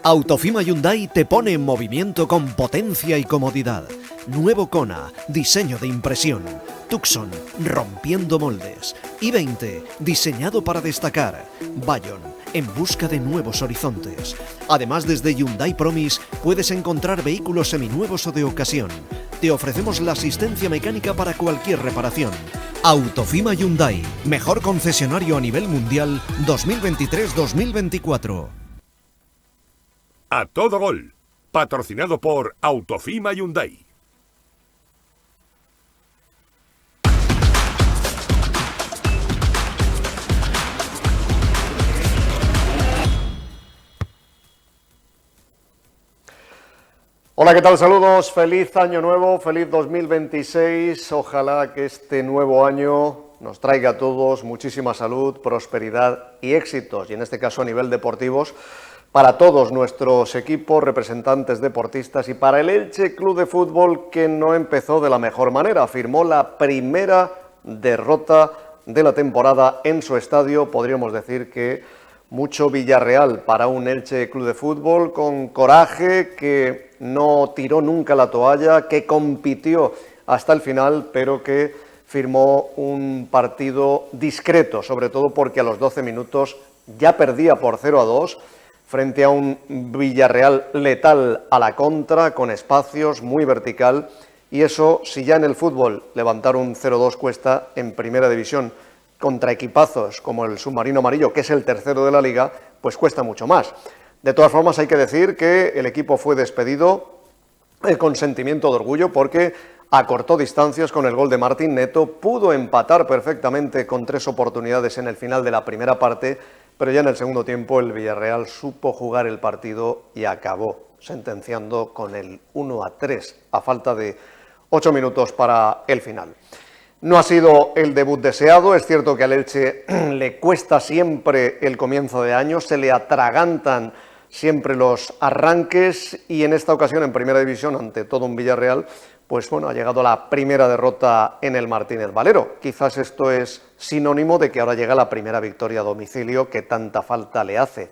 Autofima Hyundai te pone en movimiento con potencia y comodidad. Nuevo Kona, diseño de impresión. Tucson, rompiendo moldes. i20, diseñado para destacar. Bayon, en busca de nuevos horizontes. Además, desde Hyundai Promise puedes encontrar vehículos seminuevos o de ocasión. Te ofrecemos la asistencia mecánica para cualquier reparación. Autofima Hyundai, mejor concesionario a nivel mundial 2023-2024. A todo gol, patrocinado por Autofima Hyundai. Hola, ¿qué tal? Saludos, feliz año nuevo, feliz 2026. Ojalá que este nuevo año nos traiga a todos muchísima salud, prosperidad y éxitos, y en este caso a nivel deportivos, para todos nuestros equipos, representantes deportistas, y para el Elche Club de Fútbol, que no empezó de la mejor manera. Firmó la primera derrota de la temporada en su estadio. Podríamos decir que mucho Villarreal para un Elche Club de Fútbol con coraje, que no tiró nunca la toalla, que compitió hasta el final, pero que firmó un partido discreto, sobre todo porque a los 12 minutos ya perdía por 0-2 frente a un Villarreal letal a la contra, con espacios, muy vertical, y eso, si ya en el fútbol levantar un 0-2 cuesta, en primera división contra equipazos como el Submarino Amarillo, que es el tercero de la Liga, pues cuesta mucho más. De todas formas, hay que decir que el equipo fue despedido con sentimiento de orgullo, porque acortó distancias con el gol de Martín Neto, pudo empatar perfectamente con 3 oportunidades en el final de la primera parte, pero ya en el segundo tiempo el Villarreal supo jugar el partido y acabó sentenciando con el 1-3 a falta de 8 minutos para el final. No ha sido el debut deseado, es cierto que al Elche le cuesta siempre el comienzo de año, se le atragantan siempre los arranques, y en esta ocasión en primera división, ante todo un Villarreal, pues bueno, ha llegado la primera derrota en el Martínez Valero. Quizás esto es sinónimo de que ahora llega la primera victoria a domicilio que tanta falta le hace.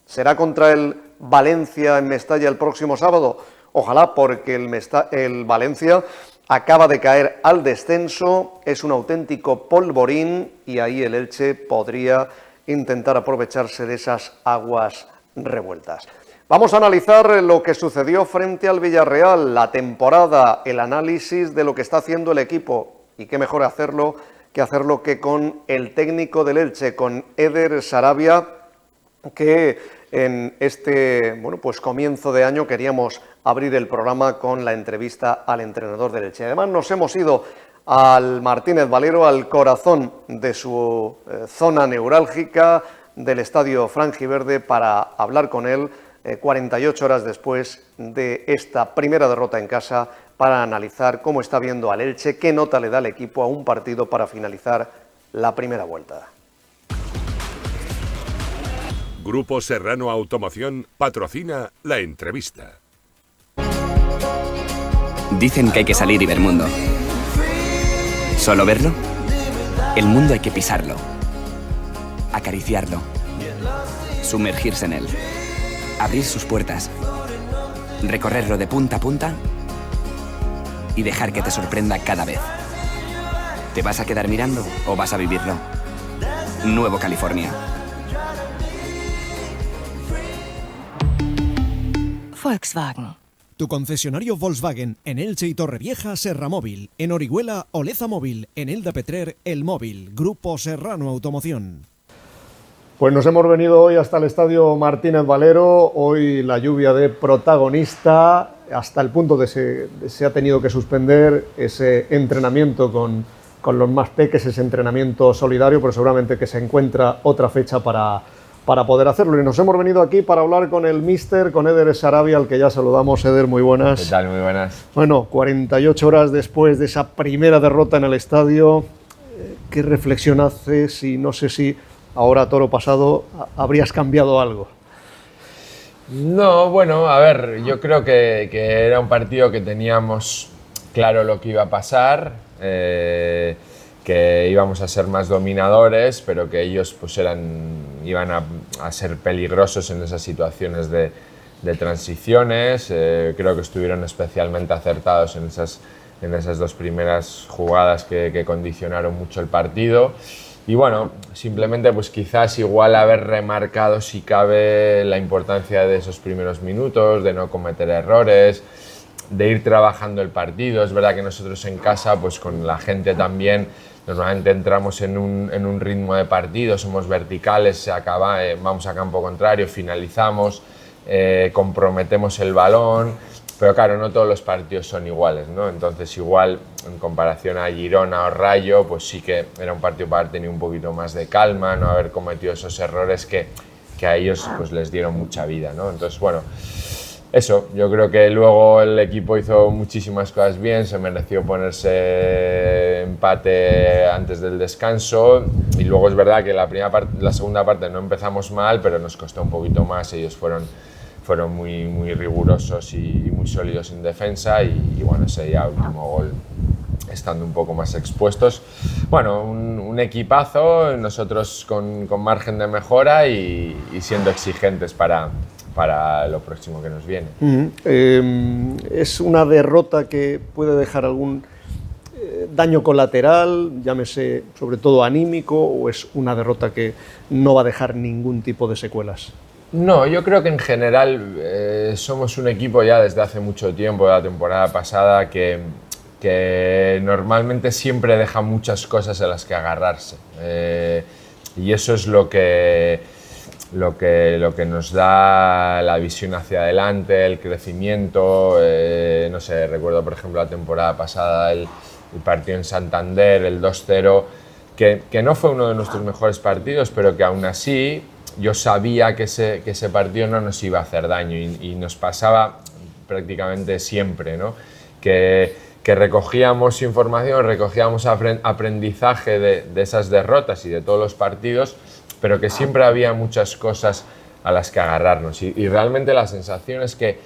¿Será contra el Valencia en Mestalla el próximo sábado? Ojalá, porque el Valencia acaba de caer al descenso, es un auténtico polvorín, y ahí el Elche podría intentar aprovecharse de esas aguas revueltas. Vamos a analizar lo que sucedió frente al Villarreal, la temporada, el análisis de lo que está haciendo el equipo, y qué mejor hacerlo que con el técnico del Elche, con Eder Sarabia, que en este comienzo de año queríamos abrir el programa con la entrevista al entrenador del Elche. Además, nos hemos ido al Martínez Valero, al corazón de su zona neurálgica del estadio franjiverde, para hablar con él 48 horas después de esta primera derrota en casa, para analizar cómo está viendo al Elche, qué nota le da el equipo a un partido para finalizar la primera vuelta. Grupo Serrano Automoción patrocina la entrevista. Dicen que hay que salir y ver mundo. ¿Solo verlo? El mundo hay que pisarlo, acariciarlo, sumergirse en él, abrir sus puertas, recorrerlo de punta a punta y dejar que te sorprenda cada vez. ¿Te vas a quedar mirando o vas a vivirlo? Nuevo California. Volkswagen. Tu concesionario Volkswagen en Elche y Torrevieja, Serra Móvil. En Orihuela, Oleza Móvil. En Elda Petrer, El Móvil. Grupo Serrano Automoción. Pues nos hemos venido hoy hasta el estadio Martínez Valero. Hoy la lluvia de protagonista, hasta el punto de se ha tenido que suspender ese entrenamiento con los más peques, ese entrenamiento solidario, pero seguramente que se encuentra otra fecha para poder hacerlo. Y nos hemos venido aquí para hablar con el míster, con Eder Sarabia, al que ya saludamos. Eder, muy buenas. ¿Qué tal? Muy buenas. Bueno, 48 horas después de esa primera derrota en el estadio, ¿qué reflexión haces? Y no sé si ahora, toro pasado, habrías cambiado algo. No, bueno, a ver, yo creo que era un partido que teníamos claro lo que iba a pasar, que íbamos a ser más dominadores, pero que ellos pues iban a ser peligrosos en esas situaciones de de transiciones, creo que estuvieron especialmente acertados en esas dos primeras jugadas que condicionaron mucho el partido. Y bueno, simplemente pues quizás igual haber remarcado si cabe la importancia de esos primeros minutos, de no cometer errores, de ir trabajando el partido. Es verdad que nosotros en casa, pues con la gente también, normalmente entramos en un ritmo de partido, somos verticales, se acaba, vamos a campo contrario, finalizamos, comprometemos el balón, pero claro, no todos los partidos son iguales, ¿no? Entonces igual en comparación a Girona o Rayo, pues sí que era un partido para haber tenido un poquito más de calma, no haber cometido esos errores que a ellos pues les dieron mucha vida, ¿no? Entonces bueno, eso, yo creo que luego el equipo hizo muchísimas cosas bien, se mereció ponerse empate antes del descanso y luego es verdad que la segunda parte no empezamos mal, pero nos costó un poquito más, ellos fueron muy rigurosos y muy sólidos en defensa y bueno, ese ya último gol estando un poco más expuestos. Bueno, un equipazo, nosotros con margen de mejora y siendo exigentes para lo próximo que nos viene. Es una derrota que puede dejar algún daño colateral, llámese sobre todo anímico, o es una derrota que no va a dejar ningún tipo de secuelas. No, yo creo que en general somos un equipo ya desde hace mucho tiempo, de la temporada pasada, que normalmente siempre deja muchas cosas a las que agarrarse. Y eso es lo que nos da la visión hacia adelante, el crecimiento. No sé, recuerdo por ejemplo la temporada pasada el partido en Santander, el 2-0, que no fue uno de nuestros mejores partidos, pero que aún así yo sabía que ese partido no nos iba a hacer daño y nos pasaba prácticamente siempre, ¿no? Que recogíamos información, recogíamos aprendizaje de esas derrotas y de todos los partidos, pero que siempre había muchas cosas a las que agarrarnos. Y realmente la sensación es que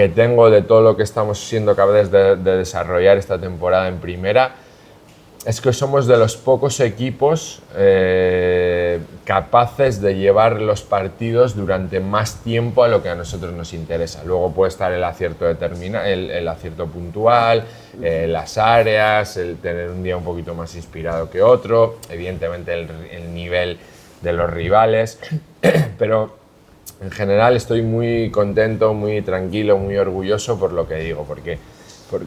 tengo de todo lo que estamos siendo capaces de desarrollar esta temporada en primera, es que somos de los pocos equipos capaces de llevar los partidos durante más tiempo a lo que a nosotros nos interesa. Luego puede estar el acierto el acierto puntual, las áreas, el tener un día un poquito más inspirado que otro, evidentemente el nivel de los rivales, pero en general estoy muy contento, muy tranquilo, muy orgulloso por lo que digo, porque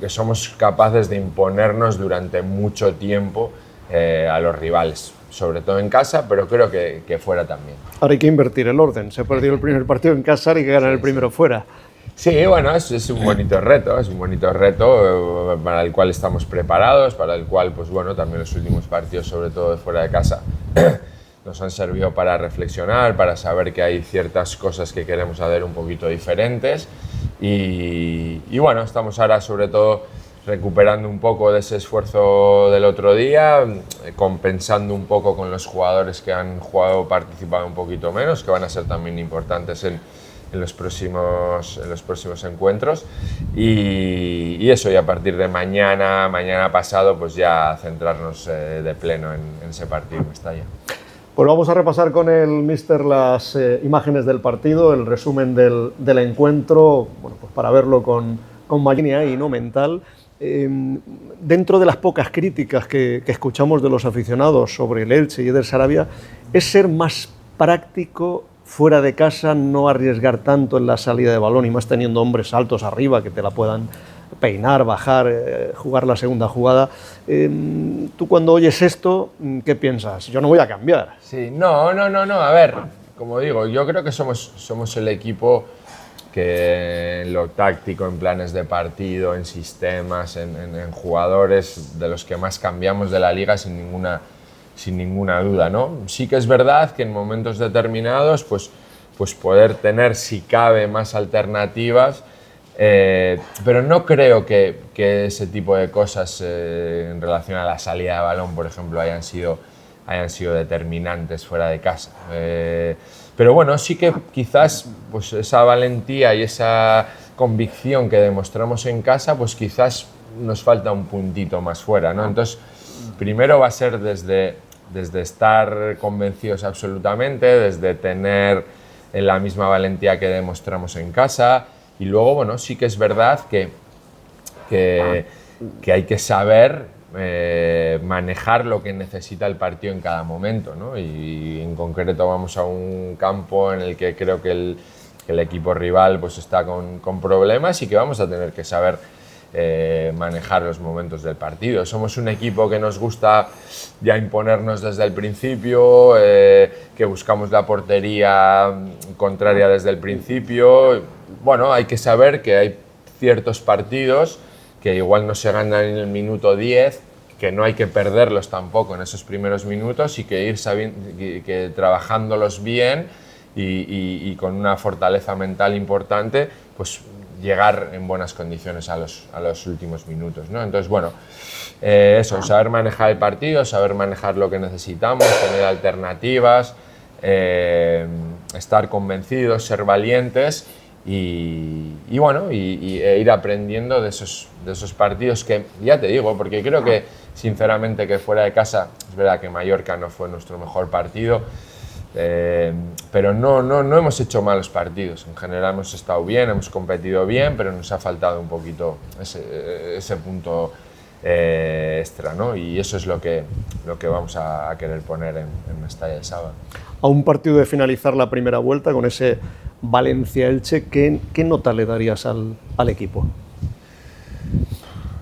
somos capaces de imponernos durante mucho tiempo a los rivales, sobre todo en casa, pero creo que fuera también. Ahora hay que invertir el orden, se perdió el primer partido en casa, hay que ganar el primero fuera. Sí, bueno, es un bonito reto, para el cual estamos preparados, para el cual, pues bueno, también los últimos partidos, sobre todo de fuera de casa, nos han servido para reflexionar, para saber que hay ciertas cosas que queremos hacer un poquito diferentes y bueno, estamos ahora sobre todo recuperando un poco de ese esfuerzo del otro día, compensando un poco con los jugadores que han participado un poquito menos, que van a ser también importantes en los próximos encuentros y eso, y a partir de mañana pasado, pues ya centrarnos de pleno en ese partido en Mestalla. Pues vamos a repasar con el míster las imágenes del partido, el resumen del encuentro, bueno, pues para verlo con mayor línea y no mental. Dentro de las pocas críticas que escuchamos de los aficionados sobre el Elche y Eder Sarabia, es ser más práctico fuera de casa, no arriesgar tanto en la salida de balón y más teniendo hombres altos arriba que te la puedan peinar, bajar, jugar la segunda jugada. Tú cuando oyes esto, ¿qué piensas? Yo no voy a cambiar. Sí, no, a ver, como digo, yo creo que somos el equipo que en lo táctico, en planes de partido, en sistemas, en jugadores, de los que más cambiamos de la liga sin ninguna duda, ¿no? Sí que es verdad que en momentos determinados, pues poder tener, si cabe, más alternativas, pero no creo que ese tipo de cosas en relación a la salida de balón, por ejemplo, hayan sido determinantes fuera de casa. Pero bueno, sí que quizás pues esa valentía y esa convicción que demostramos en casa, pues quizás nos falta un puntito más fuera, ¿no? Entonces, primero va a ser desde estar convencidos absolutamente, desde tener en la misma valentía que demostramos en casa. Y luego, bueno, sí que es verdad que hay que saber manejar lo que necesita el partido en cada momento, ¿no? Y en concreto vamos a un campo en el que creo que el equipo rival pues está con problemas y que vamos a tener que saber manejar los momentos del partido. Somos un equipo que nos gusta ya imponernos desde el principio, que buscamos la portería contraria desde el principio. Bueno, hay que saber que hay ciertos partidos que igual no se ganan en el minuto 10, que no hay que perderlos tampoco en esos primeros minutos y que ir que trabajándolos bien y con una fortaleza mental importante, pues llegar en buenas condiciones a los últimos minutos, ¿no? Entonces, bueno, eso, saber manejar el partido, saber manejar lo que necesitamos, tener alternativas, estar convencidos, ser valientes y bueno, ir aprendiendo de esos partidos que, ya te digo, porque creo que, sinceramente, que fuera de casa, es verdad que Mallorca no fue nuestro mejor partido, pero no hemos hecho malos partidos. En general hemos estado bien, hemos competido bien, pero nos ha faltado un poquito ese punto extra, ¿no? Y eso es lo que vamos a querer poner en Mestalla el sábado. A un partido de finalizar la primera vuelta con ese Valencia-Elche, ¿qué nota le darías al equipo?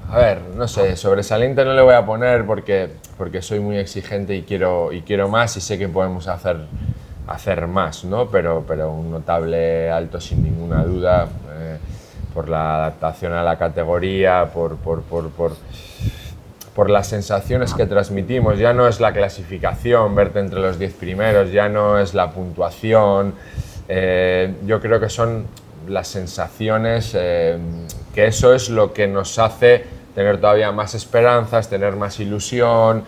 A ver, no sé, sobresaliente no le voy a poner porque soy muy exigente y quiero más y sé que podemos hacer más, ¿no? Pero un notable alto sin ninguna duda, por la adaptación a la categoría, por las sensaciones que transmitimos. Ya no es la clasificación, verte entre los 10 primeros, ya no es la puntuación. Yo creo que son las sensaciones, que eso es lo que nos hace tener todavía más esperanzas, tener más ilusión,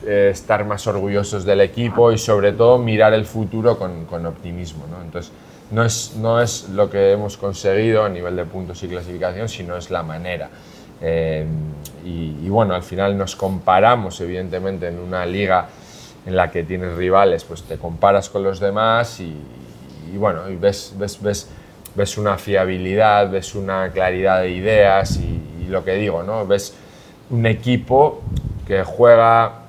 estar más orgullosos del equipo y sobre todo mirar el futuro con optimismo, ¿no? Entonces, no es lo que hemos conseguido a nivel de puntos y clasificación, sino es la manera. Y bueno, al final nos comparamos, evidentemente, en una liga en la que tienes rivales, pues te comparas con los demás y bueno, y ves una fiabilidad, ves una claridad de ideas y lo que digo, ¿no? Ves un equipo que juega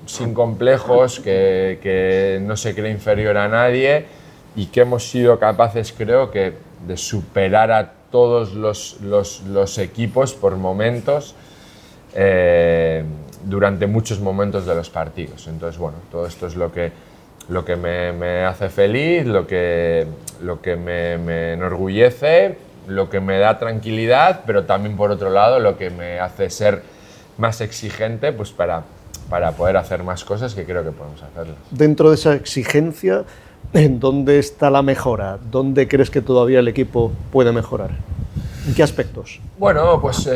sin complejos, que no se cree inferior a nadie y que hemos sido capaces, creo, que de superar a todos los equipos por momentos, durante muchos momentos de los partidos. Entonces, bueno, todo esto es lo que me hace feliz, lo que me enorgullece, lo que me da tranquilidad, pero también, por otro lado, lo que me hace ser más exigente, pues para poder hacer más cosas, que creo que podemos hacerlas. Dentro de esa exigencia, ¿en dónde está la mejora? ¿Dónde crees que todavía el equipo puede mejorar? ¿En qué aspectos? Bueno, pues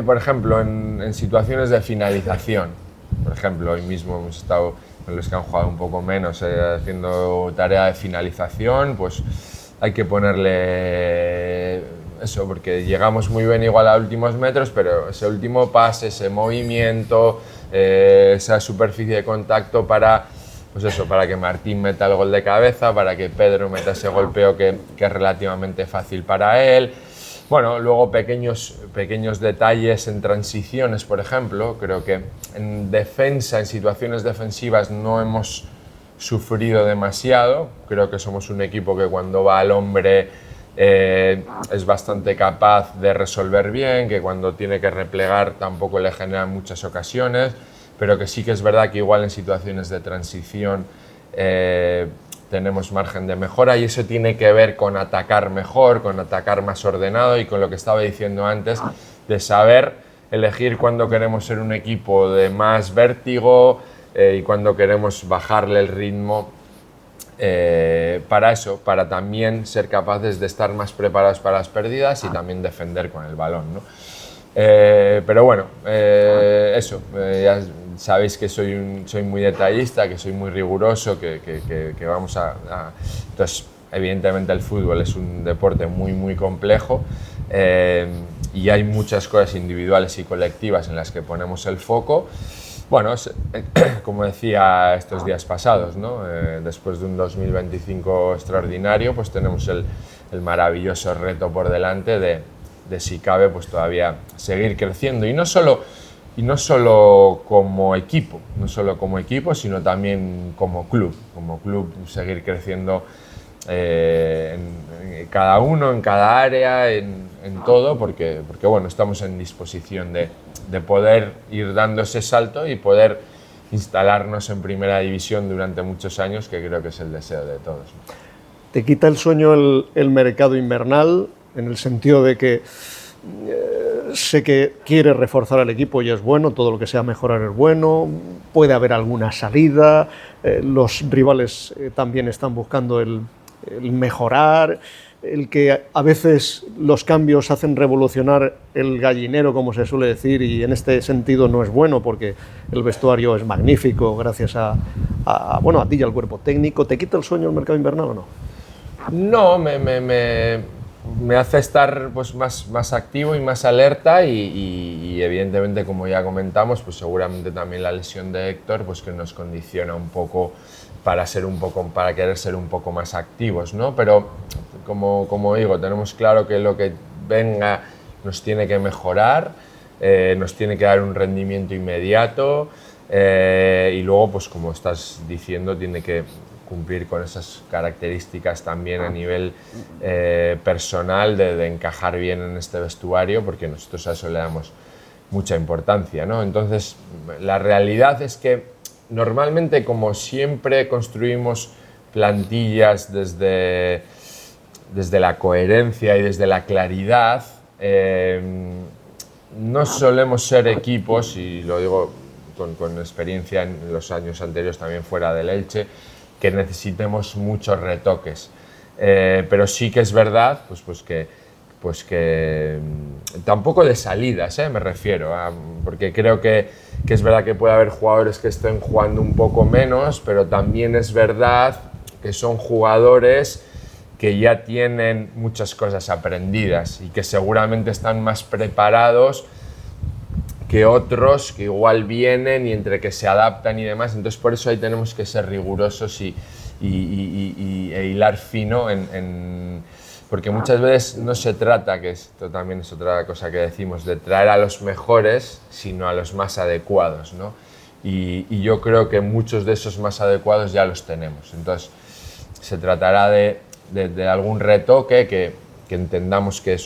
por ejemplo, en situaciones de finalización. Por ejemplo, hoy mismo hemos estado con los que han jugado un poco menos, haciendo tarea de finalización, pues hay que ponerle eso, porque llegamos muy bien igual a últimos metros, pero ese último pase, ese movimiento, esa superficie de contacto para que Martín meta el gol de cabeza, para que Pedro meta ese golpeo que es relativamente fácil para él. Bueno, luego pequeños detalles en transiciones, por ejemplo. Creo que en defensa, en situaciones defensivas, no hemos sufrido demasiado. Creo que somos un equipo que cuando va al hombre es bastante capaz de resolver bien, que cuando tiene que replegar tampoco le genera muchas ocasiones, pero que sí que es verdad que igual en situaciones de transición tenemos margen de mejora, y eso tiene que ver con atacar mejor, con atacar más ordenado y con lo que estaba diciendo antes, de saber elegir cuándo queremos ser un equipo de más vértigo y cuándo queremos bajarle el ritmo, para también ser capaces de estar más preparados para las pérdidas y también defender con el balón, ¿no? Pero bueno, ya sabéis que soy muy detallista, que soy muy riguroso, que vamos Entonces, evidentemente el fútbol es un deporte muy, muy complejo, y hay muchas cosas individuales y colectivas en las que ponemos el foco, Bueno, como decía estos días pasados, ¿no? Después de un 2025 extraordinario, pues tenemos el maravilloso reto por delante de si cabe, pues todavía seguir creciendo, y no solo como equipo, sino también como club seguir creciendo en cada uno, en cada área, en todo, porque bueno, estamos en disposición de poder ir dando ese salto y poder instalarnos en primera división durante muchos años, que creo que es el deseo de todos. ¿Te quita el sueño el mercado invernal, en el sentido de que sé que quiere reforzar al equipo y es bueno, todo lo que sea mejorar es bueno, puede haber alguna salida, los rivales también están buscando el mejorar, el que a veces los cambios hacen revolucionar el gallinero, como se suele decir, y en este sentido no es bueno porque el vestuario es magnífico gracias a ti y al cuerpo técnico? ¿Te quita el sueño el mercado invernal o no? No, me hace estar pues más activo y más alerta, y evidentemente, como ya comentamos, pues seguramente también la lesión de Héctor, pues que nos condiciona un poco para querer ser un poco más activos, ¿no? Pero como digo, tenemos claro que lo que venga nos tiene que mejorar, nos tiene que dar un rendimiento inmediato, y luego, pues como estás diciendo, tiene que cumplir con esas características también a nivel personal, de encajar bien en este vestuario, porque nosotros a eso le damos mucha importancia, ¿no? Entonces, la realidad es que normalmente, como siempre, construimos plantillas desde la coherencia y desde la claridad. No solemos ser equipos, y lo digo con experiencia en los años anteriores también fuera del Elche, que necesitemos muchos retoques, pero sí que es verdad pues que tampoco de salidas, me refiero, porque creo que es verdad que puede haber jugadores que estén jugando un poco menos, pero también es verdad que son jugadores que ya tienen muchas cosas aprendidas y que seguramente están más preparados que otros que igual vienen y entre que se adaptan y demás. Entonces, por eso ahí tenemos que ser rigurosos e hilar fino, porque muchas veces no se trata, que esto también es otra cosa que decimos, de traer a los mejores, sino a los más adecuados, ¿no? Y yo creo que muchos de esos más adecuados ya los tenemos. Entonces, se tratará de algún retoque que entendamos que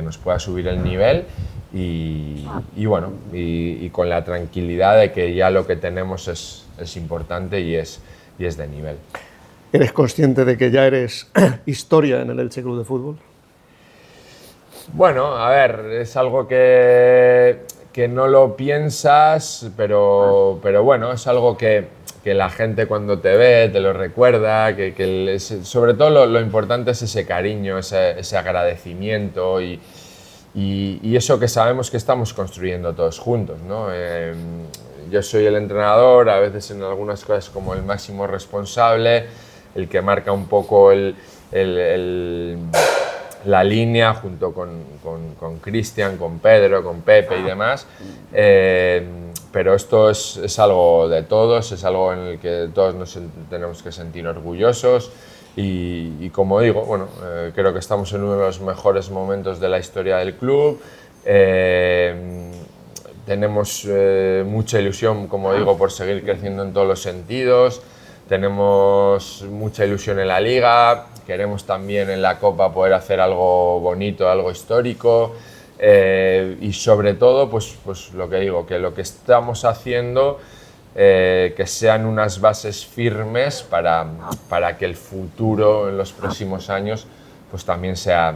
nos pueda subir el nivel, y bueno, y con la tranquilidad de que ya lo que tenemos es importante y es de nivel. ¿Eres consciente de que ya eres historia en el Elche Club de Fútbol? Bueno, a ver, es algo que no lo piensas, pero bueno, es algo que la gente cuando te ve te lo recuerda, sobre todo lo importante es ese cariño, ese agradecimiento y eso que sabemos que estamos construyendo todos juntos, ¿no? Yo soy el entrenador, a veces en algunas cosas como el máximo responsable, el que marca un poco la línea junto con Cristian, con Pedro, con Pepe y demás, pero esto es algo de todos, es algo en el que todos nos tenemos que sentir orgullosos, y como digo, bueno, creo que estamos en uno de los mejores momentos de la historia del club. Tenemos mucha ilusión, como digo, por seguir creciendo en todos los sentidos. Tenemos mucha ilusión en la Liga, queremos también en la Copa poder hacer algo bonito, algo histórico, y sobre todo, pues lo que digo, que lo que estamos haciendo, que sean unas bases firmes para que el futuro en los próximos años pues también sea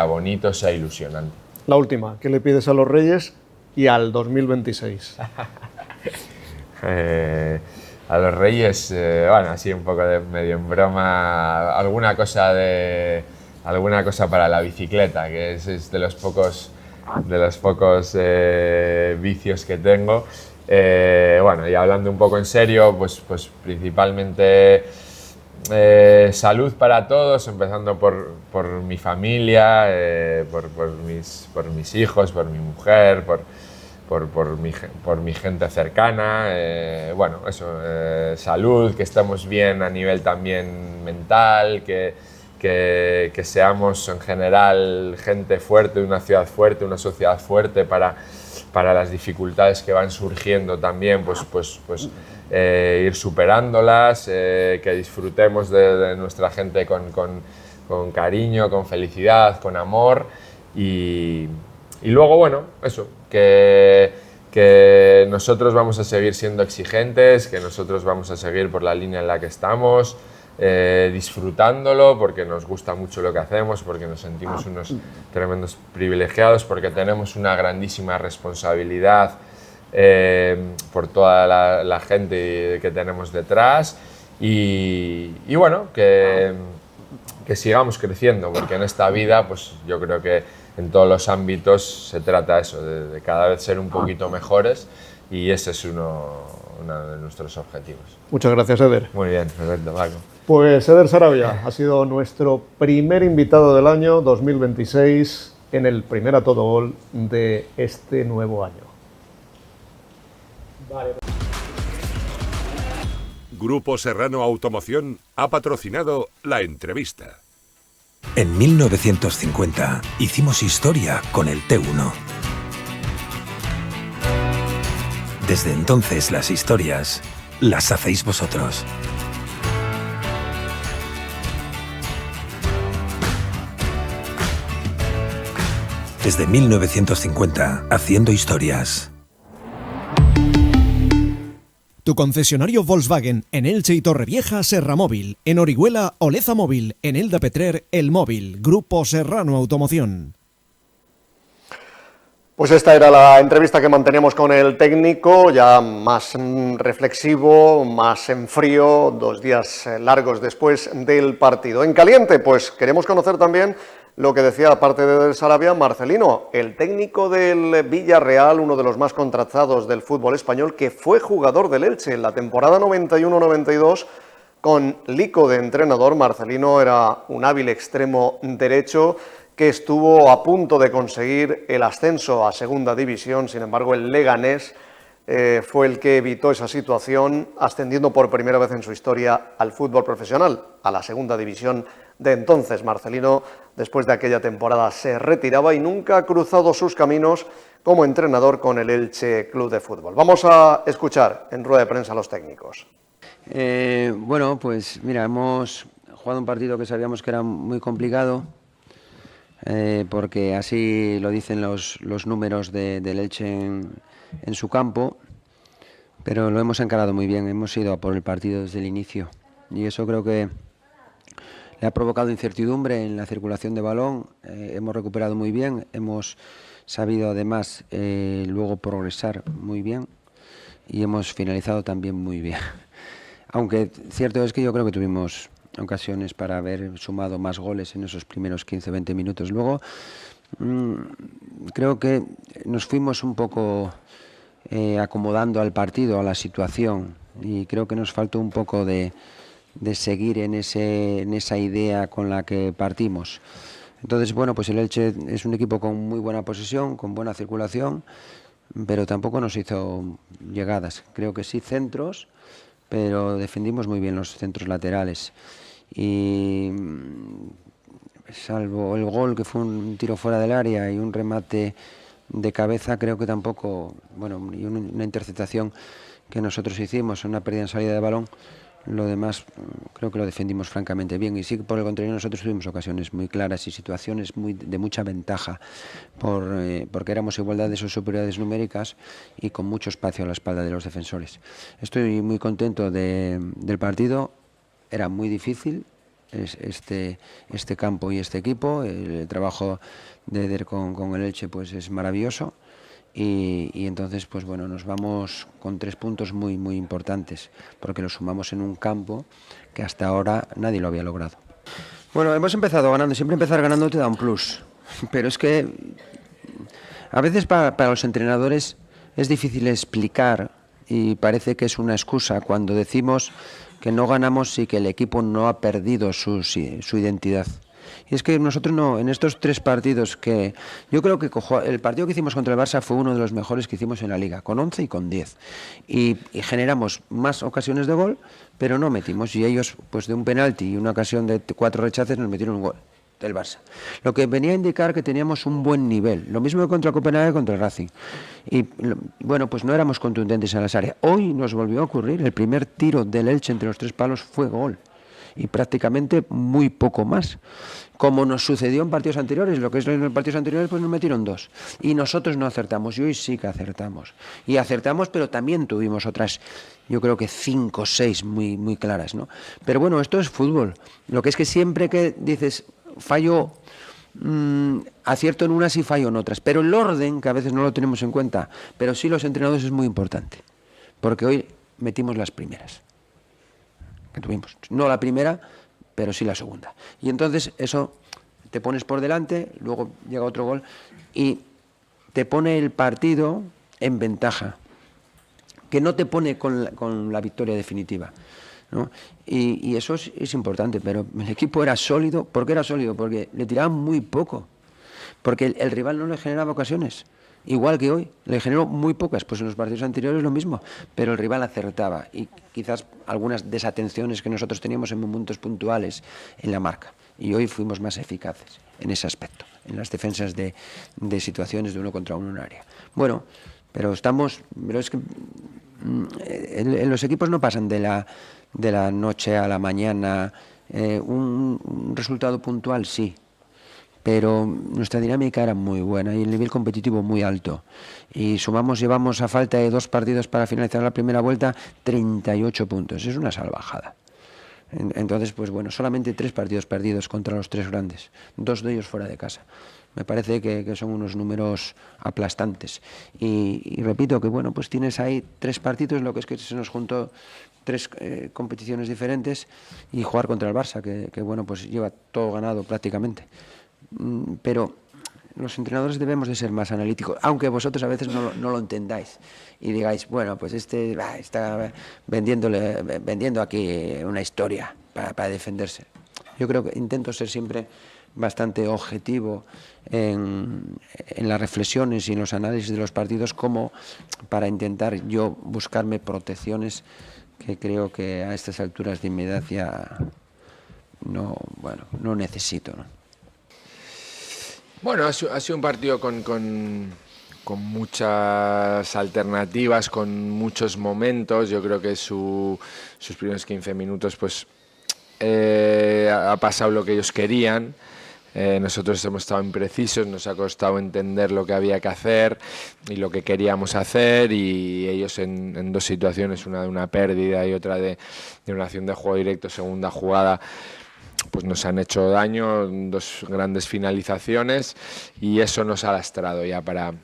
bonito, sea ilusionante. La última, ¿qué le pides a los Reyes y al 2026? A los Reyes, bueno, así un poco de medio en broma, alguna cosa para la bicicleta, que es de los pocos vicios que tengo. Bueno, y hablando un poco en serio, pues principalmente salud para todos, empezando por mi familia, por mis hijos, por mi mujer, por por mi gente cercana, bueno, eso, salud, que estemos bien a nivel también mental, que seamos en general gente fuerte, una ciudad fuerte, una sociedad fuerte para las dificultades que van surgiendo también, ir superándolas, que disfrutemos de nuestra gente con cariño, con felicidad, con amor y luego, bueno, eso, que nosotros vamos a seguir siendo exigentes, que nosotros vamos a seguir por la línea en la que estamos, disfrutándolo porque nos gusta mucho lo que hacemos, porque nos sentimos unos tremendos privilegiados, porque tenemos una grandísima responsabilidad por toda la gente que tenemos detrás y bueno, que sigamos creciendo, porque en esta vida pues yo creo que en todos los ámbitos se trata eso, de cada vez ser un poquito mejores y ese es uno de nuestros objetivos. Muchas gracias, Eder. Muy bien, perfecto, Paco. Pues Eder Sarabia ha sido nuestro primer invitado del año 2026 en el primer A Todo Gol de este nuevo año. Grupo Serrano Automoción ha patrocinado la entrevista. En 1950 hicimos historia con el T1. Desde entonces las historias las hacéis vosotros. Desde 1950, haciendo historias. Tu concesionario Volkswagen en Elche y Torrevieja, Serra Móvil. En Orihuela, Oleza Móvil. En Elda Petrer, El Móvil. Grupo Serrano Automoción. Pues esta era la entrevista que manteníamos con el técnico, ya más reflexivo, más en frío, 2 días largos después del partido. En caliente, pues queremos conocer también lo que decía, aparte de Sarabia, Marcelino, el técnico del Villarreal, uno de los más contratados del fútbol español, que fue jugador del Elche en la temporada 91-92, con Lico de entrenador. Marcelino era un hábil extremo derecho que estuvo a punto de conseguir el ascenso a segunda división. Sin embargo, el Leganés fue el que evitó esa situación, ascendiendo por primera vez en su historia al fútbol profesional, a la segunda división de entonces. Marcelino, después de aquella temporada, se retiraba y nunca ha cruzado sus caminos como entrenador con el Elche Club de Fútbol. Vamos a escuchar en rueda de prensa a los técnicos. Bueno, pues mira, hemos jugado un partido que sabíamos que era muy complicado, porque así lo dicen los números del Elche en su campo, pero lo hemos encarado muy bien, hemos ido a por el partido desde el inicio y eso creo que le ha provocado incertidumbre en la circulación de balón. Hemos recuperado muy bien, hemos sabido además luego progresar muy bien y hemos finalizado también muy bien. Aunque cierto es que yo creo que tuvimos ocasiones para haber sumado más goles en esos primeros 15-20 minutos. Luego creo que nos fuimos un poco acomodando al partido, a la situación, y creo que nos faltó un poco de seguir en esa idea con la que partimos. Entonces, bueno, pues el Elche es un equipo con muy buena posesión, con buena circulación, pero tampoco nos hizo llegadas. Creo que sí centros, pero defendimos muy bien los centros laterales. Y salvo el gol, que fue un tiro fuera del área y un remate de cabeza, creo que tampoco, bueno, y una interceptación que nosotros hicimos, una pérdida en salida de balón, lo demás creo que lo defendimos francamente bien. Y sí, por el contrario, nosotros tuvimos ocasiones muy claras y situaciones de mucha ventaja, porque éramos igualdades o superioridades numéricas y con mucho espacio a la espalda de los defensores. Estoy muy contento del partido. Era muy difícil este campo y este equipo. El trabajo de Eder con el Elche pues es maravilloso. Y entonces, pues bueno, nos vamos con 3 puntos muy, muy importantes, porque los sumamos en un campo que hasta ahora nadie lo había logrado. Bueno, hemos empezado ganando, siempre empezar ganando te da un plus, pero es que a veces para los entrenadores es difícil explicar y parece que es una excusa cuando decimos que no ganamos y que el equipo no ha perdido su identidad. Y es que nosotros no, en estos 3 partidos que... Yo creo que el partido que hicimos contra el Barça fue uno de los mejores que hicimos en la Liga, con 11 y con 10. Y generamos más ocasiones de gol, pero no metimos. Y ellos, pues de un penalti y una ocasión de 4 rechaces, nos metieron un gol del Barça. Lo que venía a indicar que teníamos un buen nivel. Lo mismo que contra Copenhague y contra el Racing. Y bueno, pues no éramos contundentes en las áreas. Hoy nos volvió a ocurrir, el primer tiro del Elche entre los 3 palos fue gol. Y prácticamente muy poco más. Como nos sucedió en partidos anteriores, lo que es en los partidos anteriores, pues nos metieron 2. Y nosotros no acertamos, y hoy sí que acertamos. Y acertamos, pero también tuvimos otras, yo creo que 5 o 6 muy claras, ¿no? Pero bueno, esto es fútbol. Lo que es que siempre que dices, fallo, acierto en unas y fallo en otras. Pero el orden, que a veces no lo tenemos en cuenta, pero sí los entrenadores, es muy importante. Porque hoy metimos las primeras que tuvimos. No la primera, pero sí la segunda. Y entonces eso te pones por delante, luego llega otro gol y te pone el partido en ventaja, que no te pone con la victoria definitiva, ¿no? Y eso es importante, pero el equipo era sólido. ¿Por qué era sólido? Porque le tiraban muy poco, porque el rival no le generaba ocasiones. Igual que hoy, le generó muy pocas, pues en los partidos anteriores lo mismo, pero el rival acertaba y quizás algunas desatenciones que nosotros teníamos en momentos puntuales en la marca. Y hoy fuimos más eficaces en ese aspecto, en las defensas de situaciones de 1 contra 1 en un área. Bueno, pero es que en los equipos no pasan de la noche a la mañana, un resultado puntual sí. Pero nuestra dinámica era muy buena y el nivel competitivo muy alto. Y llevamos a falta de 2 partidos para finalizar la primera vuelta 38 puntos. Es una salvajada. Entonces, pues bueno, solamente 3 partidos perdidos contra los 3 grandes, 2 de ellos fuera de casa. Me parece que son unos números aplastantes. Y repito que bueno, pues tienes ahí 3 partidos, lo que es que se nos juntó 3 competiciones diferentes y jugar contra el Barça, que bueno, pues lleva todo ganado prácticamente. Pero los entrenadores debemos de ser más analíticos, aunque vosotros a veces no lo entendáis y digáis, bueno, pues está vendiendo aquí una historia para defenderse. Yo creo que intento ser siempre bastante objetivo en las reflexiones y en los análisis de los partidos, como para intentar yo buscarme protecciones que creo que a estas alturas de mi edad ya no necesito, ¿no? Bueno, ha sido un partido con muchas alternativas, con muchos momentos. Yo creo que sus primeros 15 minutos pues ha pasado lo que ellos querían. Nosotros hemos estado imprecisos, nos ha costado entender lo que había que hacer y lo que queríamos hacer, y ellos en 2 situaciones, una de una pérdida y otra de una acción de juego directo, segunda jugada, pues nos han hecho daño, 2 grandes finalizaciones, y eso nos ha lastrado ya para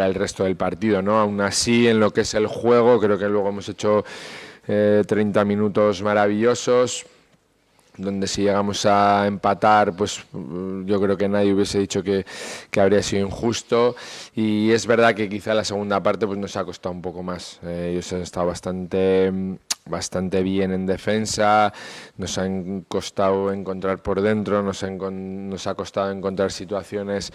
el resto del partido, ¿no? Aún así, en lo que es el juego, creo que luego hemos hecho 30 minutos maravillosos, donde si llegamos a empatar, pues yo creo que nadie hubiese dicho que habría sido injusto, y es verdad que quizá la segunda parte pues nos ha costado un poco más. Ellos han estado bastante bien en defensa, nos han costado encontrar por dentro, nos ha costado encontrar situaciones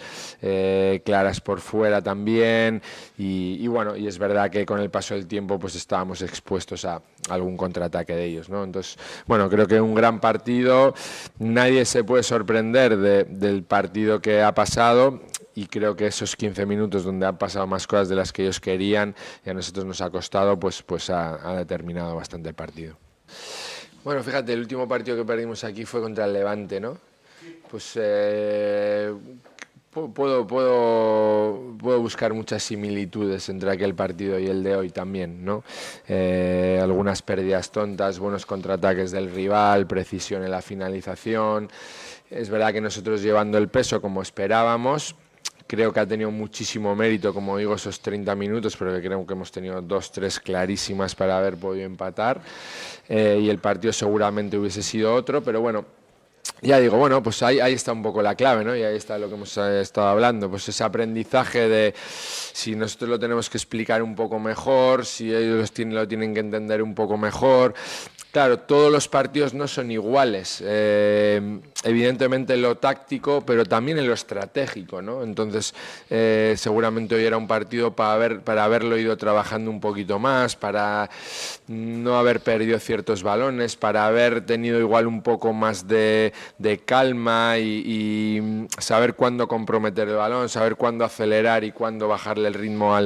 claras por fuera también, y bueno, y es verdad que con el paso del tiempo pues estábamos expuestos a algún contraataque de ellos, ¿no? Entonces, bueno, creo que un gran partido, nadie se puede sorprender del partido que ha pasado, y creo que esos 15 minutos donde han pasado más cosas de las que ellos querían y a nosotros nos ha costado, pues ha determinado bastante el partido. Bueno, fíjate, el último partido que perdimos aquí fue contra el Levante, ¿no? Pues puedo buscar muchas similitudes entre aquel partido y el de hoy también, ¿no? Algunas pérdidas tontas, buenos contraataques del rival, precisión en la finalización. Es verdad que nosotros llevando el peso como esperábamos. Creo que ha tenido muchísimo mérito, como digo, esos 30 minutos, pero creo que hemos tenido 2-3 clarísimas para haber podido empatar, y el partido seguramente hubiese sido otro, pero bueno, ya digo, bueno, pues ahí está un poco la clave, ¿no? Y ahí está lo que hemos estado hablando, pues ese aprendizaje de si nosotros lo tenemos que explicar un poco mejor, si ellos lo tienen que entender un poco mejor. Claro, todos los partidos no son iguales, evidentemente en lo táctico, pero también en lo estratégico, ¿no? Entonces, seguramente hoy era un partido para haberlo ido trabajando un poquito más, para no haber perdido ciertos balones, para haber tenido igual un poco más de calma y saber cuándo comprometer el balón, saber cuándo acelerar y cuándo bajarle el ritmo a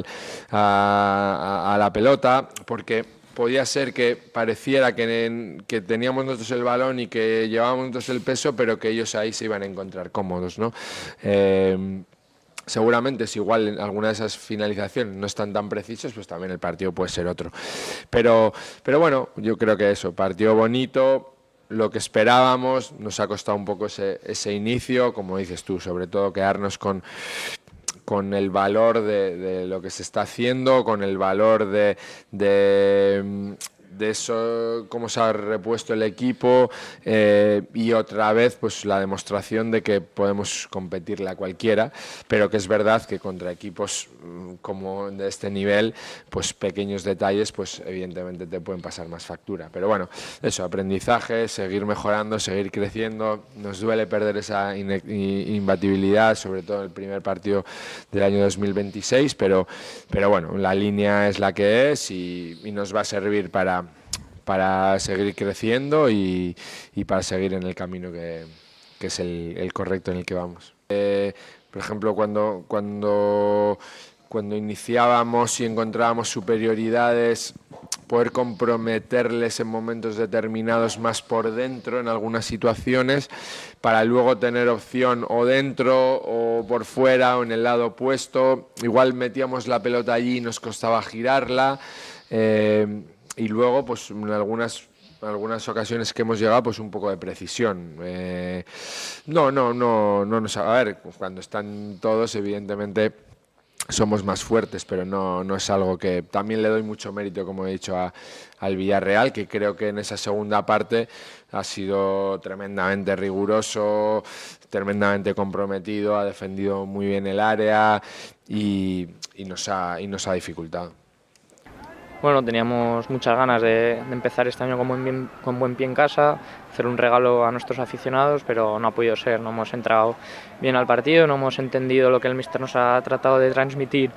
la pelota, porque podía ser que pareciera que teníamos nosotros el balón y que llevábamos nosotros el peso, pero que ellos ahí se iban a encontrar cómodos, ¿no? Seguramente si igual en alguna de esas finalizaciones no están tan precisas, pues también el partido puede ser otro. Pero bueno, yo creo que eso, partido bonito, lo que esperábamos, nos ha costado un poco ese inicio, como dices tú, sobre todo quedarnos con el valor de lo que se está haciendo, con el valor de eso, cómo se ha repuesto el equipo y otra vez pues la demostración de que podemos competirle a cualquiera, pero que es verdad que contra equipos como de este nivel, pues pequeños detalles pues evidentemente te pueden pasar más factura. Pero bueno, eso, aprendizaje, seguir mejorando, seguir creciendo. Nos duele perder esa imbatibilidad, sobre todo en el primer partido del año 2026, pero bueno, la línea es la que es y nos va a servir para seguir creciendo y para seguir en el camino que es el correcto en el que vamos. Por ejemplo, cuando iniciábamos y encontrábamos superioridades, poder comprometerles en momentos determinados más por dentro en algunas situaciones, para luego tener opción o dentro o por fuera o en el lado opuesto. Igual metíamos la pelota allí y nos costaba girarla. Y luego, pues en algunas ocasiones que hemos llegado, pues un poco de precisión. A ver, cuando están todos, evidentemente somos más fuertes, pero no es algo que... También le doy mucho mérito, como he dicho, al Villarreal, que creo que en esa segunda parte ha sido tremendamente riguroso, tremendamente comprometido, ha defendido muy bien el área y nos ha dificultado. Bueno, teníamos muchas ganas de empezar este año con buen pie en casa, hacer un regalo a nuestros aficionados, pero no ha podido ser. No hemos entrado bien al partido, no hemos entendido lo que el míster nos ha tratado de transmitir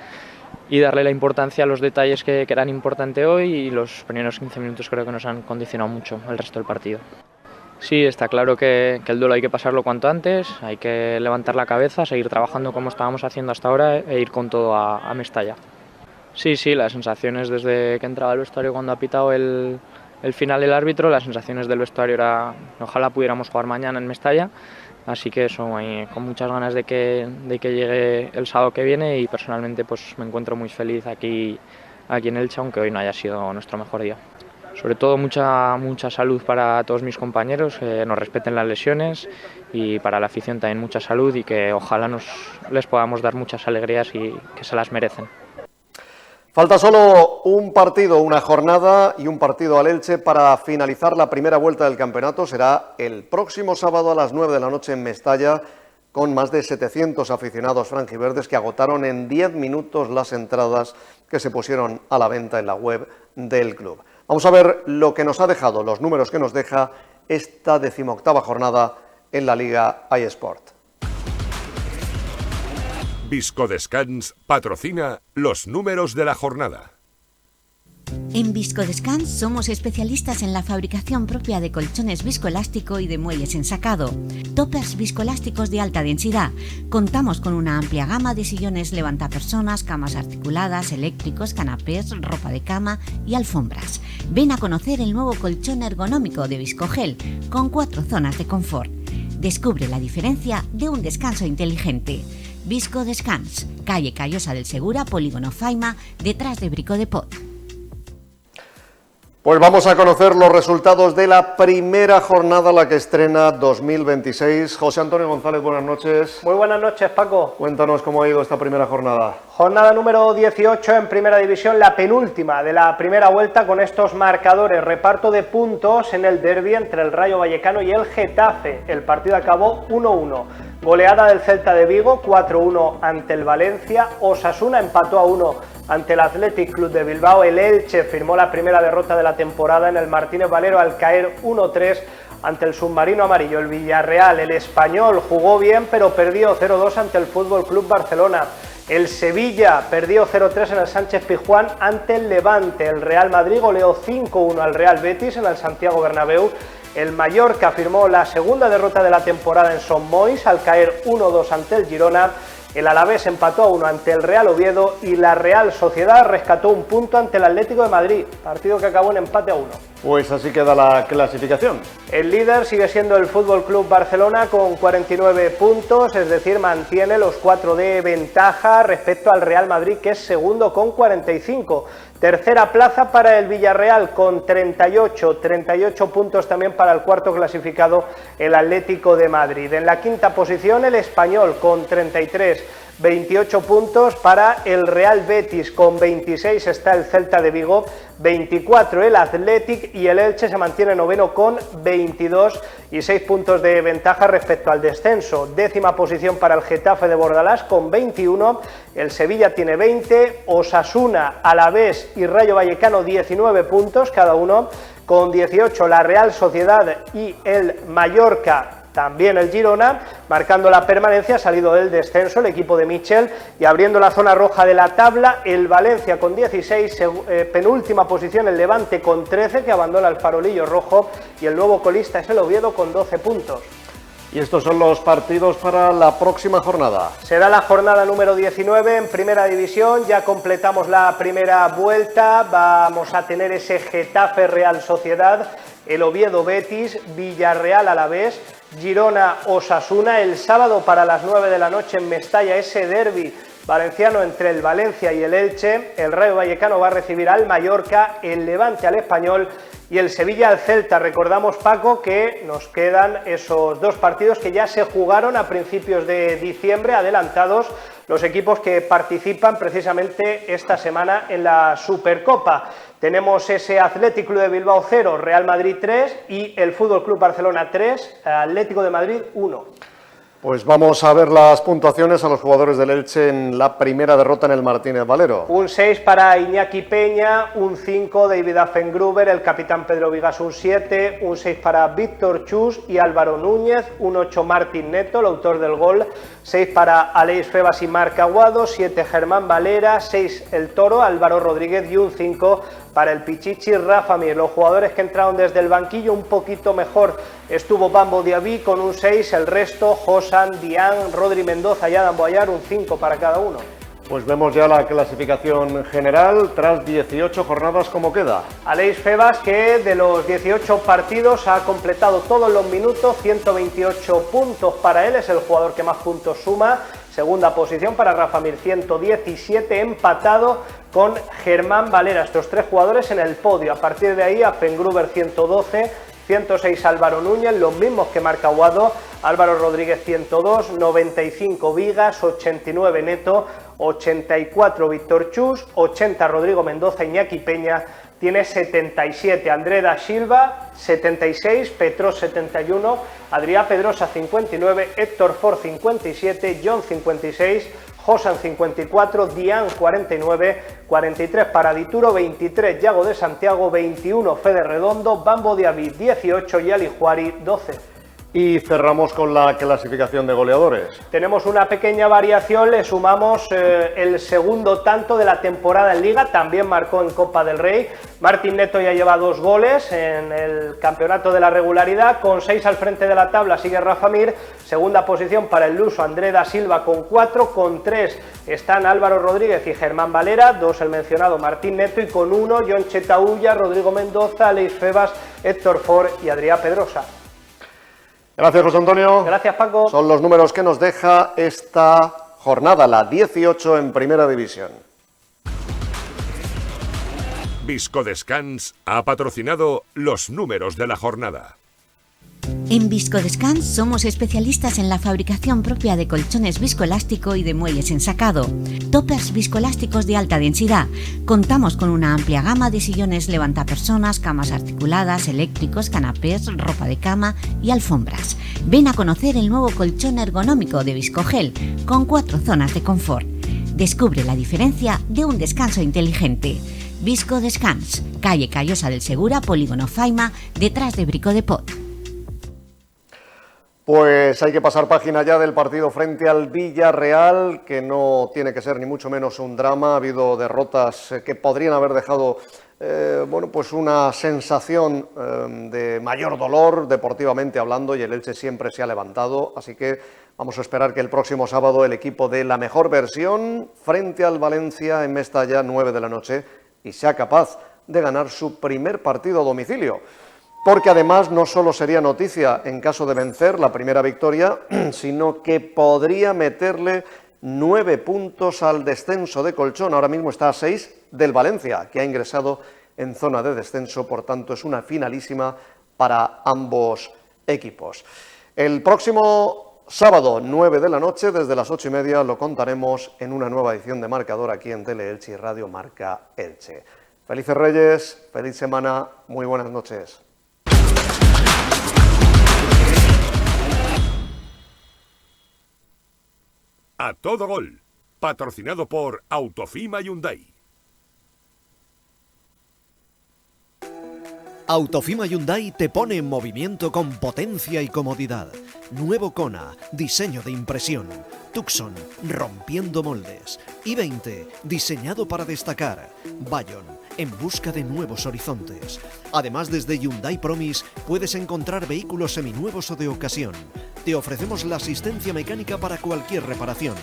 y darle la importancia a los detalles que eran importantes hoy, y los primeros 15 minutos creo que nos han condicionado mucho el resto del partido. Sí, está claro que el duelo hay que pasarlo cuanto antes, hay que levantar la cabeza, seguir trabajando como estábamos haciendo hasta ahora e ir con todo a Mestalla. Sí, las sensaciones desde que entraba al vestuario cuando ha pitado el final del árbitro, las sensaciones del vestuario era ojalá pudiéramos jugar mañana en Mestalla, así que eso, con muchas ganas de que llegue el sábado que viene, y personalmente pues me encuentro muy feliz aquí en Elche, aunque hoy no haya sido nuestro mejor día. Sobre todo mucha salud para todos mis compañeros, que nos respeten las lesiones, y para la afición también mucha salud, y que ojalá les podamos dar muchas alegrías y que se las merecen. Falta solo un partido, una jornada y un partido al Elche para finalizar la primera vuelta del campeonato. Será el próximo sábado a las 9 de la noche en Mestalla, con más de 700 aficionados franjiverdes que agotaron en 10 minutos las entradas que se pusieron a la venta en la web del club. Vamos a ver lo que nos ha dejado, los números que nos deja esta 18ª jornada en la Liga iSport. Viscodescans patrocina los números de la jornada. En Viscodescans somos especialistas en la fabricación propia de colchones viscoelástico y de muelles ensacado. Toppers viscoelásticos de alta densidad. Contamos con una amplia gama de sillones levantapersonas, camas articuladas, eléctricos, canapés, ropa de cama y alfombras. Ven a conocer el nuevo colchón ergonómico de Viscogel, con 4 zonas de confort. Descubre la diferencia de un descanso inteligente. Viscodescans, calle Callosa del Segura, Polígono Faima, detrás de Brico de Pot. Pues vamos a conocer los resultados de la primera jornada, la que estrena 2026. José Antonio González, buenas noches. Muy buenas noches, Paco. Cuéntanos cómo ha ido esta primera jornada. Jornada número 18 en Primera División, la penúltima de la primera vuelta, con estos marcadores. Reparto de puntos en el derbi entre el Rayo Vallecano y el Getafe. El partido acabó 1-1. Goleada del Celta de Vigo, 4-1 ante el Valencia. Osasuna empató a 1 ante el Athletic Club de Bilbao. El Elche firmó la primera derrota de la temporada en el Martínez Valero al caer 1-3 ante el submarino amarillo. El Villarreal, el Español, jugó bien pero perdió 0-2 ante el Fútbol Club Barcelona. El Sevilla perdió 0-3 en el Sánchez Pizjuán ante el Levante. El Real Madrid goleó 5-1 al Real Betis en el Santiago Bernabéu. El Mallorca firmó la segunda derrota de la temporada en Son Moix al caer 1-2 ante el Girona. El Alavés empató a 1 ante el Real Oviedo y la Real Sociedad rescató un punto ante el Atlético de Madrid, partido que acabó en empate a 1. Pues así queda la clasificación. El líder sigue siendo el Fútbol Club Barcelona con 49 puntos, es decir, mantiene los 4 de ventaja respecto al Real Madrid, que es segundo con 45. Tercera plaza para el Villarreal con 38 puntos también para el cuarto clasificado, el Atlético de Madrid. En la quinta posición el Español con 33, 28 puntos para el Real Betis, con 26 está el Celta de Vigo, 24 el Athletic y el Elche se mantiene noveno con 22 y 6 puntos de ventaja respecto al descenso. Décima posición para el Getafe de Bordalás con 21, el Sevilla tiene 20, Osasuna, Alavés y Rayo Vallecano 19 puntos cada uno, con 18 la Real Sociedad y el Mallorca. También el Girona, marcando la permanencia, ha salido del descenso el equipo de Michel y abriendo la zona roja de la tabla, el Valencia con 16, penúltima posición el Levante con 13, que abandona el farolillo rojo, y el nuevo colista es el Oviedo con 12 puntos. Y estos son los partidos para la próxima jornada. Será la jornada número 19 en Primera División, ya completamos la primera vuelta, vamos a tener ese Getafe Real Sociedad, el Oviedo Betis, Villarreal Alavés, Girona Osasuna. El sábado para las 9 de la noche en Mestalla, ese derbi valenciano entre el Valencia y el Elche. El Rayo Vallecano va a recibir al Mallorca, el Levante al Español y el Sevilla al Celta. Recordamos, Paco, que nos quedan esos dos partidos que ya se jugaron a principios de diciembre, adelantados, los equipos que participan precisamente esta semana en la Supercopa. Tenemos ese Athletic Club de Bilbao 0, Real Madrid 3 y el Fútbol Club Barcelona 3, Atlético de Madrid 1. Pues vamos a ver las puntuaciones a los jugadores del Elche en la primera derrota en el Martínez Valero. Un 6 para Iñaki Peña, un 5 David Affengruber, el capitán Pedro Vigas un 7, un 6 para Víctor Chus y Álvaro Núñez, un 8 Martín Neto, el autor del gol, 6 para Aleix Febas y Marc Aguado, 7 Germán Valera, 6 el Toro, Álvaro Rodríguez y un 5 para el Pichichi Rafa Mir. Los jugadores que entraron desde el banquillo un poquito mejor estuvo Bambo Diaby con un 6, el resto Josan, Dian, Rodri Mendoza y Adam Boyar un 5 para cada uno. Pues vemos ya la clasificación general tras 18 jornadas. ¿Cómo queda? Aleix Febas, que de los 18 partidos ha completado todos los minutos, 128 puntos para él, es el jugador que más puntos suma. Segunda posición para Rafa Mir, 117, empatado con Germán Valera. Estos tres jugadores en el podio. A partir de ahí, Affengruber 112, 106 Álvaro Núñez, los mismos que Marc Aguado, Álvaro Rodríguez 102, 95 Vigas, 89 Neto, 84 Víctor Chus, 80 Rodrigo Mendoza, Iñaki Peña tiene 77, André da Silva 76, Petros 71, Adrià Pedrosa 59, Héctor Ford 57, John 56, Josan 54, Dian 49, 43 para Dituro, 23 Yago de Santiago, 21 Fede Redondo, Bambo Diaby 18 y Ali Juari 12. Y cerramos con la clasificación de goleadores. Tenemos una pequeña variación, le sumamos el segundo tanto de la temporada en Liga, también marcó en Copa del Rey. Martín Neto ya lleva 2 goles en el campeonato de la regularidad, con 6 al frente de la tabla sigue Rafa Mir, segunda posición para el luso André da Silva con 4, con 3 están Álvaro Rodríguez y Germán Valera, 2 el mencionado Martín Neto y con 1 John Chetaulla, Rodrigo Mendoza, Aleix Febas, Héctor Ford y Adrià Pedrosa. Gracias, José Antonio. Gracias, Paco. Son los números que nos deja esta jornada, la 18 en Primera División. Viscodescans ha patrocinado los números de la jornada. En Viscodescans somos especialistas en la fabricación propia de colchones viscoelástico y de muelles ensacado. Toppers viscoelásticos de alta densidad. Contamos con una amplia gama de sillones levantapersonas, camas articuladas, eléctricos, canapés, ropa de cama y alfombras. Ven a conocer el nuevo colchón ergonómico de Viscogel, con 4 zonas de confort. Descubre la diferencia de un descanso inteligente. Visco Descans, calle Callosa del Segura, Polígono Faima, detrás de Brico de Pot. Pues hay que pasar página ya del partido frente al Villarreal, que no tiene que ser ni mucho menos un drama. Ha habido derrotas que podrían haber dejado pues una sensación de mayor dolor deportivamente hablando, y el Elche siempre se ha levantado, así que vamos a esperar que el próximo sábado el equipo dé la mejor versión frente al Valencia en Mestalla, 9 de la noche, y sea capaz de ganar su primer partido a domicilio. Porque además no solo sería noticia en caso de vencer la primera victoria, sino que podría meterle 9 puntos al descenso de Colchón. Ahora mismo está a 6 del Valencia, que ha ingresado en zona de descenso, por tanto es una finalísima para ambos equipos. El próximo sábado, 9 de la noche, desde las 8:30, lo contaremos en una nueva edición de Marcador aquí en Tele-Elche y Radio Marca Elche. Felices Reyes, feliz semana, muy buenas noches. A todo gol, patrocinado por Autofima Hyundai. Autofima Hyundai te pone en movimiento con potencia y comodidad. Nuevo Kona, diseño de impresión. Tucson, rompiendo moldes. i20, diseñado para destacar. Bayon, en busca de nuevos horizontes. Además, desde Hyundai Promise puedes encontrar vehículos seminuevos o de ocasión. Te ofrecemos la asistencia mecánica para cualquier reparación.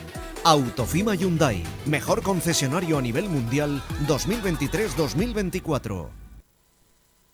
Autofima Hyundai, mejor concesionario a nivel mundial 2023-2024.